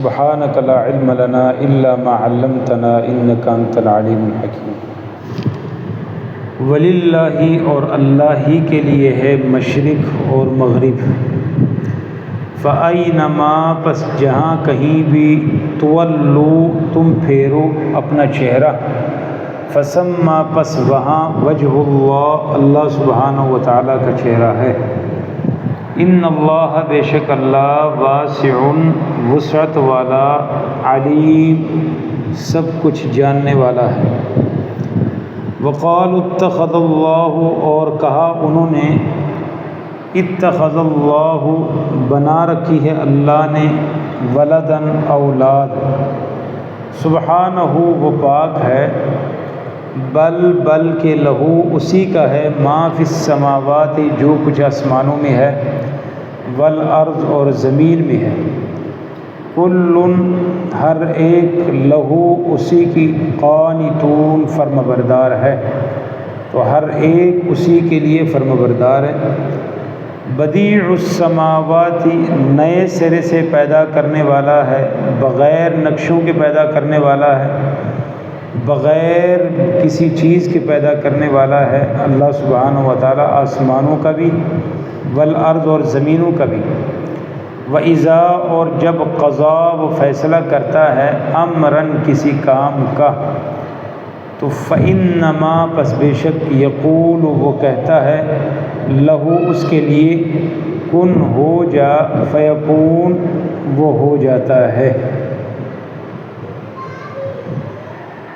سبحانك لا علم لنا إلا ما علمتنا إنك أنت العليم الحكيم۔ وللہ اور اللہ ہی کے لیے ہے مشرق اور مغرب۔ فَأَيْنَمَا پس جہاں کہیں بھی تولو تم پھیرو اپنا چہرہ، فَثَمَّ پس وہاں وجہ اللہ اللہ سبحانہ و تعالیٰ کا چہرہ ہے۔ ان اللہ بے شک اللہ واسع وسعت والا، علیم سب کچھ جاننے والا ہے۔ وقالوا اتخذ اللہ اور کہا انہوں نے، اتخذ اللہ بنا رکھی ہے اللہ نے، ولدن اولاد، سبحانہ وہ پاک ہے، بل کہ لہو اسی کا ہے، ما فی السماوات جو کچھ آسمانوں میں ہے، والارض اور زمین میں ہے، کل ہر ایک لہو اسی کی، قانتون فرمانبردار ہے، تو ہر ایک اسی کے لیے فرمانبردار ہے۔ بدیع السماوات نئے سرے سے پیدا کرنے والا ہے، بغیر نقشوں کے پیدا کرنے والا ہے، بغیر کسی چیز کے پیدا کرنے والا ہے اللہ سبحانہ و تعالیٰ، آسمانوں کا بھی، والارض اور زمینوں کا بھی۔ وَإِذَا اور جب قضا وہ فیصلہ کرتا ہے، امرًا کسی کام کا، تو فَإِنَّمَا پس بے شک یقول وہ کہتا ہے، لہو اس کے لیے، کن ہو جا، فیکون وہ ہو جاتا ہے۔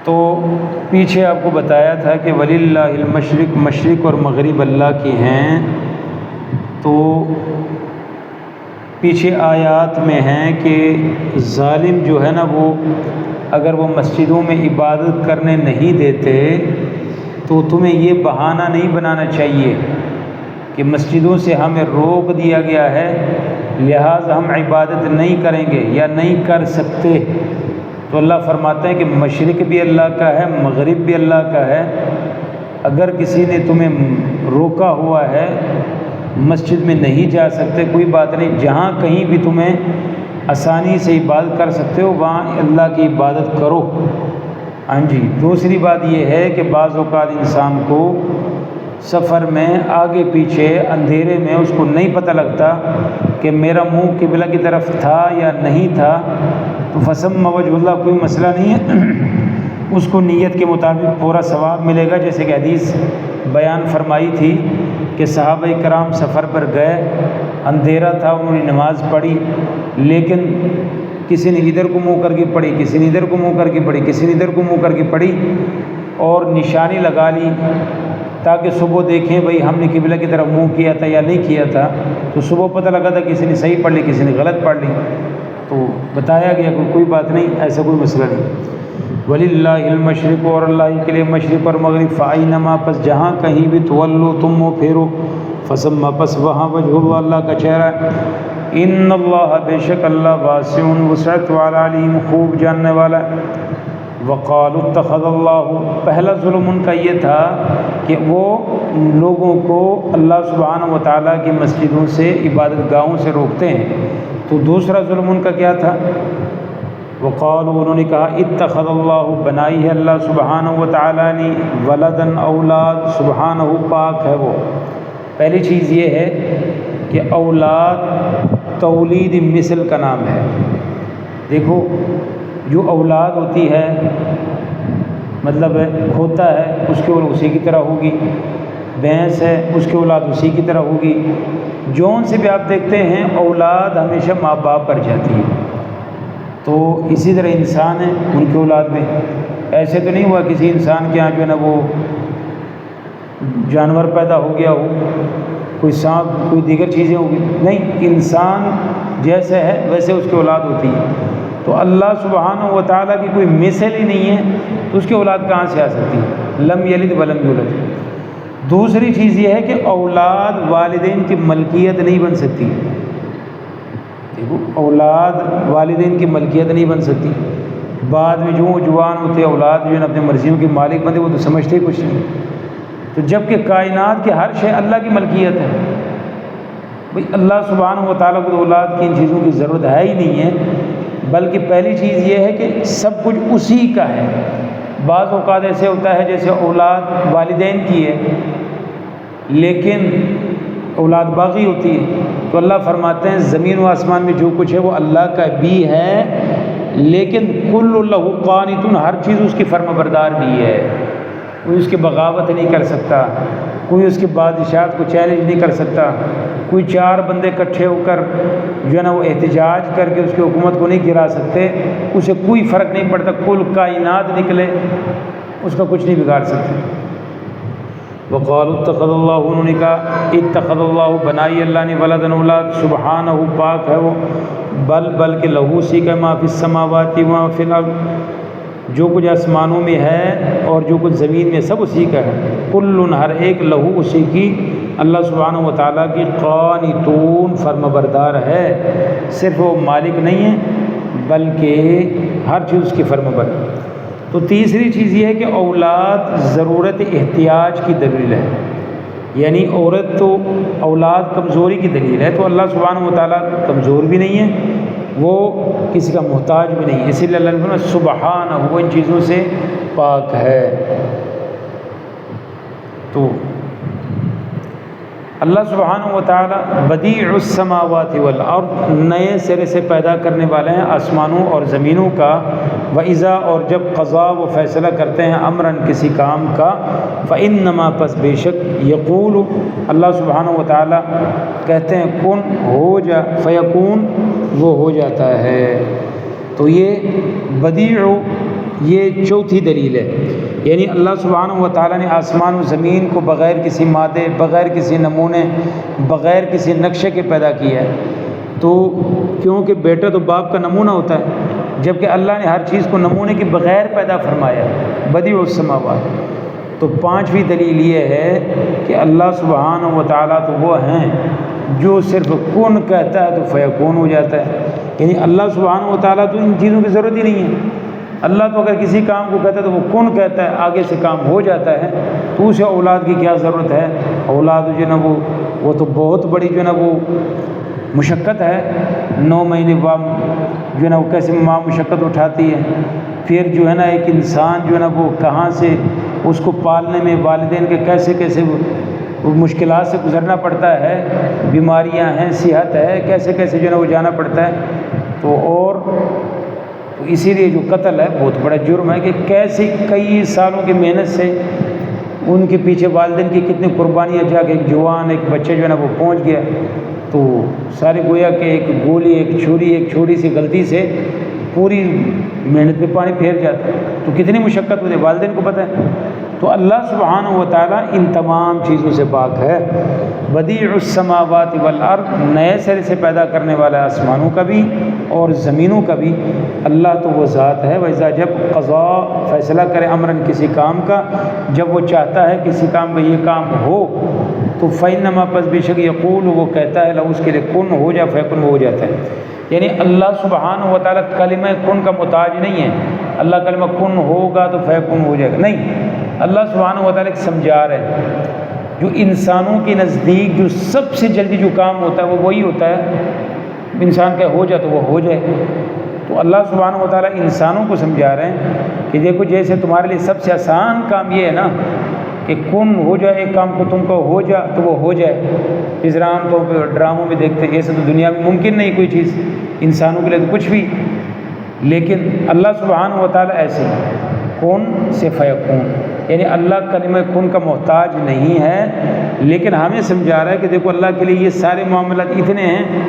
تو پیچھے آپ کو بتایا تھا کہ وَلِلَّهِ الْمَشْرِقُ مشرق اور مغرب اللہ کی ہیں، تو پیچھے آیات میں ہیں کہ ظالم جو ہے نا، وہ اگر وہ مسجدوں میں عبادت کرنے نہیں دیتے تو تمہیں یہ بہانہ نہیں بنانا چاہیے کہ مسجدوں سے ہمیں روک دیا گیا ہے لہٰذا ہم عبادت نہیں کریں گے یا نہیں کر سکتے۔ تو اللہ فرماتا ہے کہ مشرق بھی اللہ کا ہے، مغرب بھی اللہ کا ہے۔ اگر کسی نے تمہیں روکا ہوا ہے مسجد میں نہیں جا سکتے، کوئی بات نہیں، جہاں کہیں بھی تمہیں آسانی سے عبادت کر سکتے ہو وہاں اللہ کی عبادت کرو۔ ہاں جی، دوسری بات یہ ہے کہ بعض اوقات انسان کو سفر میں آگے پیچھے اندھیرے میں اس کو نہیں پتہ لگتا کہ میرا منہ قبلہ کی طرف تھا یا نہیں تھا، تو فثم وجہ اللہ کوئی مسئلہ نہیں ہے، اس کو نیت کے مطابق پورا ثواب ملے گا۔ جیسے کہ حدیث بیان فرمائی تھی کہ صحابہ کرام سفر پر گئے، اندھیرا تھا، انہوں نے نماز پڑھی، لیکن کسی نے ادھر کو منہ کر کے پڑھی، کسی نے ادھر کو منہ کر کے پڑھی، کسی نے ادھر کو منہ کر کے پڑھی، اور نشانی لگا لی تاکہ صبح دیکھیں بھئی ہم نے قبلہ کی طرف منہ کیا تھا یا نہیں کیا تھا۔ تو صبح پتہ لگا تھا کسی نے صحیح پڑھ لی، کسی نے غلط پڑھ لی، تو بتایا گیا کہ کوئی بات نہیں، ایسا کوئی مسئلہ نہیں۔ وَلِلَّهِ الْمَشْرِقُ اور اللہ کے لیے مشرق اور مغرب، فَأَيْنَمَا پس جہاں کہیں بھی تولو تم وہ پھیرو، فَثَمَّ پس وہاں وجہ اللہ اللہ کا چہرہ ہے۔ ان اللہ بے شک اللہ واسع وسعت والا، علیم خوب جاننے والا ہے۔ وقالوا اتخذ اللہ، پہلا ظلم ان کا یہ تھا کہ وہ لوگوں کو اللہ سبحانہ و تعالیٰ کی مسجدوں سے، عبادت گاہوں سے روکتے ہیں۔ تو دوسرا ظلم ان کا کیا تھا؟ وقالوا انہوں نے کہا، اتخذ اللہ بنائی ہے اللہ سبحانہ و تعالیٰ نے، ولدن اولاد، سبحانہ پاک ہے وہ۔ پہلی چیز یہ ہے کہ اولاد تولید مثل کا نام ہے۔ دیکھو جو اولاد ہوتی ہے مطلب کھوتا ہے اس کی اولاد اسی کی طرح ہوگی، بھینس ہے اس کی اولاد اسی کی طرح ہوگی، جون سے بھی آپ دیکھتے ہیں اولاد ہمیشہ ماں باپ پر جاتی ہے۔ تو اسی طرح انسان ہے، ان کی اولاد میں ایسے تو نہیں ہوا کسی انسان کے یہاں جو ہے نا وہ جانور پیدا ہو گیا ہو، کوئی سانپ، کوئی دیگر چیزیں ہوگی، نہیں، انسان جیسے ہے ویسے اس کی اولاد ہوتی ہے۔ تو اللہ سبحانہ و تعالیٰ کی کوئی مثل ہی نہیں ہے تو اس کی اولاد کہاں سے آ سکتی ہے؟ لم یلد ولم یولد۔ دوسری چیز یہ ہے کہ اولاد والدین کی ملکیت نہیں بن سکتی۔ دیکھو اولاد والدین کی ملکیت نہیں بن سکتی، بعد میں جو جوان ہوتے اولاد جو ہے اپنے مرضیوں کے مالک بنتے، وہ تو سمجھتے کچھ نہیں۔ تو جب کہ کائنات کے ہر شے اللہ کی ملکیت ہے، بھئی اللہ سبحانہ و تعالیٰ کو اولاد کی ان چیزوں کی ضرورت ہے ہی نہیں ہے، بلکہ پہلی چیز یہ ہے کہ سب کچھ اسی کا ہے۔ بعض اوقات ایسے ہوتا ہے جیسے اولاد والدین کی ہے لیکن اولاد باقی ہوتی ہے، تو اللہ فرماتے ہیں زمین و آسمان میں جو کچھ ہے وہ اللہ کا بھی ہے، لیکن کل لہ قانتون، ہر چیز اس کی فرما بردار بھی ہے۔ کوئی اس کی بغاوت نہیں کر سکتا، کوئی اس کی بادشاہت کو چیلنج نہیں کر سکتا، کوئی چار بندے اکٹھے ہو کر جو ہے نا وہ احتجاج کر کے اس کی حکومت کو نہیں گرا سکتے، اسے کوئی فرق نہیں پڑتا، کل کائنات نکلے اس کا کچھ نہیں بگاڑ سکتے۔ وقالوا اتخذ اللہ، انہوں نے کہا اتخذ اللہ، بنائی اللہ نے ولدن اولاد، سبحانہ پاک ہے وہ، بلکہ لہو اسی کا ما فی السماوات و ما فی الارض، جو کچھ آسمانوں میں ہے اور جو کچھ زمین میں سب اسی کا ہے، کل ہر ایک لہو اسی کی، اللہ سبحانہ و تعالیٰ کی قانتون فرما بردار ہے، صرف وہ مالک نہیں ہے بلکہ ہر چیز اس کی فرما بردار۔ تو تیسری چیز یہ ہے کہ اولاد ضرورت احتیاج کی دلیل ہے، یعنی عورت تو اولاد کمزوری کی دلیل ہے، تو اللہ سبحانہ و تعالیٰ کمزور بھی نہیں ہے، وہ کسی کا محتاج بھی نہیں ہے، اسی لیے اللہ نے فرمایا سبحانہ، وہ ان چیزوں سے پاک ہے۔ تو اللہ سبحانہ و تعالیٰ بدیع السماوات والارض، نئے سرے سے پیدا کرنے والے ہیں آسمانوں اور زمینوں کا، وَإِذَا، اور جب قضا و فیصلہ کرتے ہیں امراً کسی کام کا، فَإِنَّمَا، پس بے شک، یقول، اللہ سبحانہ و تعالیٰ کہتے ہیں کن، ہو جا، فیکون، وہ ہو جاتا ہے۔ تو یہ بدیع، یہ چوتھی دلیل ہے، یعنی اللہ سبحانہ و تعالیٰ نے آسمان و زمین کو بغیر کسی مادے، بغیر کسی نمونے، بغیر کسی نقشے کے پیدا کیا ہے، تو کیونکہ بیٹا تو باپ کا نمونہ ہوتا ہے، جبکہ اللہ نے ہر چیز کو نمونے کے بغیر پیدا فرمایا، بدیع السماوات۔ تو پانچویں دلیل یہ ہے کہ اللہ سبحانہ و تعالیٰ تو وہ ہیں جو صرف کن کہتا ہے تو فیکون ہو جاتا ہے، یعنی اللہ سبحانہ و تعالیٰ تو ان چیزوں کی ضرورت ہی نہیں ہے، اللہ تو اگر کسی کام کو کہتا ہے تو وہ کن کہتا ہے، آگے سے کام ہو جاتا ہے، تو اسے اولاد کی کیا ضرورت ہے؟ اولاد جو ہے نا وہ تو بہت بڑی جو ہے نا وہ مشقت ہے، 9 مہینے جو ہے نا وہ کیسے ماں مشقت اٹھاتی ہے، پھر جو ہے نا ایک انسان جو ہے نا وہ کہاں سے اس کو پالنے میں والدین کے کیسے کیسے مشکلات سے گزرنا پڑتا ہے، بیماریاں ہیں، صحت ہے، کیسے کیسے جو ہے نا وہ جانا پڑتا ہے، تو اسی لیے جو قتل ہے بہت بڑا جرم ہے کہ کیسے کئی سالوں کی محنت سے ان کے پیچھے والدین کی کتنی قربانیاں جا کے ایک جوان ایک بچہ جو ہے نا وہ پہنچ گیا، تو سارے گویا کہ ایک گولی، ایک چھری سی غلطی سے پوری محنت پہ پانی پھیر جاتا ہے، تو کتنی مشقت ہوتی ہے والدین کو پتہ ہے۔ تو اللہ سبحانہ و تعالیٰ ان تمام چیزوں سے پاک ہے، بدیع السماوات والارض، نئے سرے سے پیدا کرنے والا آسمانوں کا بھی اور زمینوں کا بھی، اللہ تو وہ ذات ہے۔ وَإِذَا، جب قضا فیصلہ کرے امراً کسی کام کا، جب وہ چاہتا ہے کسی کام کا یہ کام ہو، تو فَإِنَّمَا، پس بے شک، یقول، وہ کہتا ہے لہو، اس کے لیے کن، ہو جا، فیکن، وہ ہو جاتا ہے۔ یعنی اللہ سبحانہ و تعالیٰ کلمہ کن کا محتاج نہیں ہے، اللہ کلمہ کن ہوگا تو فیکن ہو جائے گا، نہیں، اللہ سبحانہ و تعالیٰ ایک سمجھا رہے ہیں، جو انسانوں کے نزدیک جو سب سے جلدی جو کام ہوتا ہے وہ وہی ہوتا ہے، انسان کا ہو جائے تو وہ ہو جائے، تو اللہ سبحانہ و تعالیٰ انسانوں کو سمجھا رہے ہیں کہ دیکھو جیسے تمہارے لیے سب سے آسان کام یہ ہے نا کہ کن ہو جائے، ایک کام کو تم کو ہو جا تو وہ ہو جائے، اس طرح عام طور پہ ڈراموں میں دیکھتے ہیں، ایسے تو دنیا میں ممکن نہیں کوئی چیز، انسانوں کے لیے تو کچھ بھی، لیکن اللہ سبحانہ و تعالیٰ ایسے کن سے فیکون، یعنی اللہ کلمہ کن کا محتاج نہیں ہے، لیکن ہمیں سمجھا رہا ہے کہ دیکھو اللہ کے لیے یہ سارے معاملات اتنے ہیں،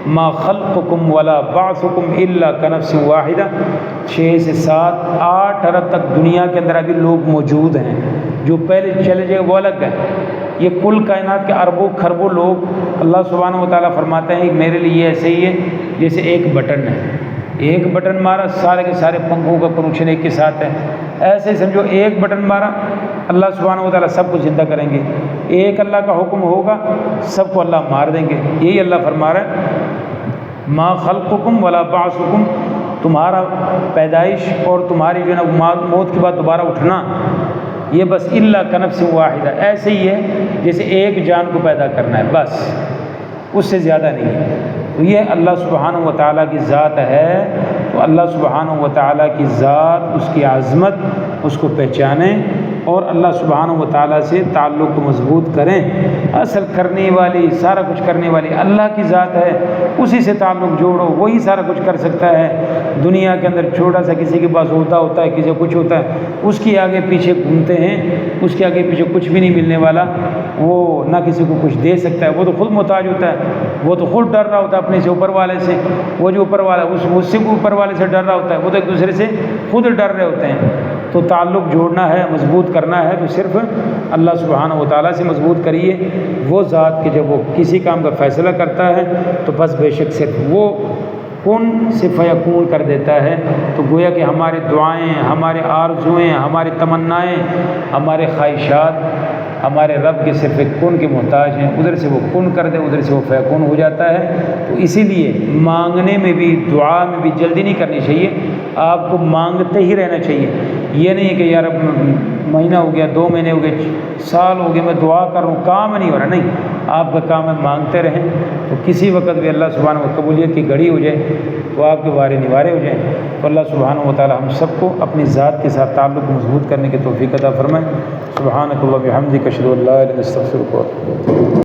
ما خلقکم ولا بعثکم الا کنفس واحدہ، 6 سے 7 8 ارب تک دنیا کے اندر ابھی لوگ موجود ہیں، جو پہلے چلے جائے وہ الگ ہے، یہ کل کائنات کے اربوں خربوں لوگ، اللہ سبحانہ و تعالیٰ فرماتے ہیں میرے لیے ایسے ہی ہے جیسے ایک بٹن ہے، ایک بٹن مارا سارے کے سارے پنکھوں کا کنیکشن ایک کے ساتھ ہے، ایسے سمجھو ایک بٹن مارا اللہ سبحانہ و تعالیٰ سب کو زندہ کریں گے، ایک اللہ کا حکم ہوگا سب کو اللہ مار دیں گے، یہی اللہ فرما رہا ہے ما خلقکم ولا بعثکم، تمہارا پیدائش اور تمہاری جو ہے نا موت کے بعد دوبارہ اٹھنا، یہ بس الا کنفس واحدہ، ایسے ہی ہے جیسے ایک جان کو پیدا کرنا ہے، بس اس سے زیادہ نہیں ہے، تو یہ اللہ سبحانہ و تعالیٰ کی ذات ہے۔ تو اللہ سبحانہ و تعالیٰ کی ذات، اس کی عظمت، اس کو پہچانیں اور اللہ سبحانہ و تعالیٰ سے تعلق کو مضبوط کریں۔ اصل کرنے والی، سارا کچھ کرنے والی اللہ کی ذات ہے، اسی سے تعلق جوڑو، وہی سارا کچھ کر سکتا ہے۔ دنیا کے اندر چھوٹا سا کسی کے پاس ہوتا ہے، کسی کو کچھ ہوتا ہے، اس کے آگے پیچھے گھومتے ہیں، اس کے آگے پیچھے کچھ بھی نہیں ملنے والا، وہ نہ کسی کو کچھ دے سکتا ہے، وہ تو خود محتاج ہوتا ہے، وہ تو خود ڈر رہا ہوتا ہے اپنے سے اوپر والے سے، وہ جو اوپر والا اس سے اوپر والے سے ڈر رہا ہوتا ہے، وہ تو ایک دوسرے سے خود ڈر رہے ہوتے ہیں۔ تو تعلق جوڑنا ہے، مضبوط کرنا ہے تو صرف اللہ سبحانہ و تعالیٰ سے مضبوط کریے۔ وہ ذات کہ جب وہ کسی کام کا فیصلہ کرتا ہے تو بس بے شک صرف وہ کن سے فیکون کر دیتا ہے۔ تو گویا کہ ہماری دعائیں، ہمارے آرزوئیں، ہماری تمنائیں، ہمارے خواہشات ہمارے رب کے صرف ایک کن کے محتاج ہیں، ادھر سے وہ کن کر دے، ادھر سے وہ فیکون ہو جاتا ہے۔ تو اسی لیے مانگنے میں بھی، دعا میں بھی جلدی نہیں کرنی چاہیے، آپ کو مانگتے ہی رہنا چاہیے۔ یہ نہیں ہے کہ یار اب مہینہ ہو گیا، 2 مہینے ہو گئے، سال ہو گئے، میں دعا کر رہا ہوں، کام نہیں ہو رہا، نہیں، آپ کا کام ہے مانگتے رہیں، تو کسی وقت بھی اللہ سبحانہ و قبولیت کی گھڑی ہو جائے تو آپ کے وارے نوارے ہو جائیں۔ تو اللہ سبحانہ و تعالی ہم سب کو اپنی ذات کے ساتھ تعلق مضبوط کرنے کی توفیق عطا فرمائے۔ سبحانک اللہم و بحمدک، اشہد ان لا الہ الا انت، استغفرک و اتوب الیک۔